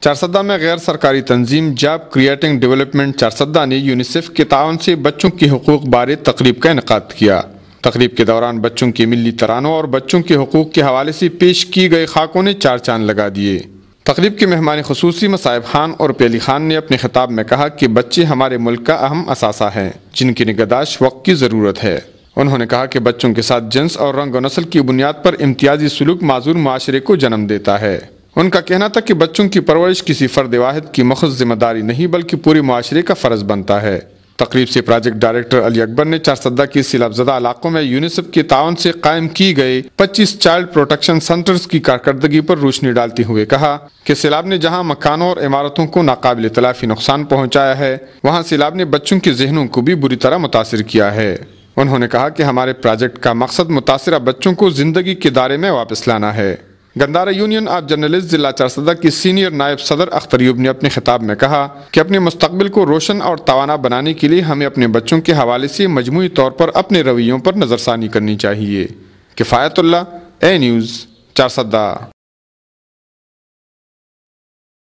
چارسدہ میں غیر سرکاری تنظیم جاب کریٹنگ ڈیولپمنٹ چارسدہ نے یونیسیف کے تعاون سے بچوں کے حقوق بارے تقریب کا انعقاد کیا۔ تقریب کے دوران بچوں کے ملی ترانوں اور بچوں کے حقوق کے حوالے سے پیش کی گئے خاکوں نے چار چاند لگا دیے۔ تقریب کے مہمان خصوصی مصائب خان اور پیلی خان نے اپنے خطاب میں کہا کہ بچے ہمارے ملک کا اہم اثاثہ ہیں جن کی نگہداشت وقت کی ضرورت ہے۔ انہوں نے کہا کہ بچوں کے ساتھ جنس اور رنگ و نسل کی بنیاد پر امتیازی سلوک معذور معاشرے کو جنم دیتا ہے۔ ان کا کہنا تھا کہ بچوں کی پرورش کسی فرد واحد کی محض ذمہ داری نہیں بلکہ پورے معاشرے کا فرض بنتا ہے۔ تقریب سے پروجیکٹ ڈائریکٹر علی اکبر نے چارسدہ کے سیلاب زدہ علاقوں میں یونیسیف کے تعاون سے قائم کی گئے 25 چائلڈ پروٹیکشن سینٹرز کی کارکردگی پر روشنی ڈالتے ہوئے کہا کہ سیلاب نے جہاں مکانوں اور عمارتوں کو ناقابل تلافی نقصان پہنچایا ہے، وہاں سیلاب نے بچوں کے ذہنوں کو بھی بری طرح متاثر کیا ہے۔ انہوں نے کہا کہ ہمارے پروجیکٹ کا مقصد متاثرہ بچوں کو زندگی کے دائرے میں واپس لانا ہے۔ گندارا یونین آف جرنلسٹ ضلع چارسدہ کی سینئر نائب صدر اختر ایوب نے اپنے خطاب میں کہا کہ اپنے مستقبل کو روشن اور توانا بنانے کے لیے ہمیں اپنے بچوں کے حوالے سے مجموعی طور پر اپنے رویوں پر نظر ثانی کرنی چاہیے۔ کفایت اللہ، اے نیوز، چارسدہ۔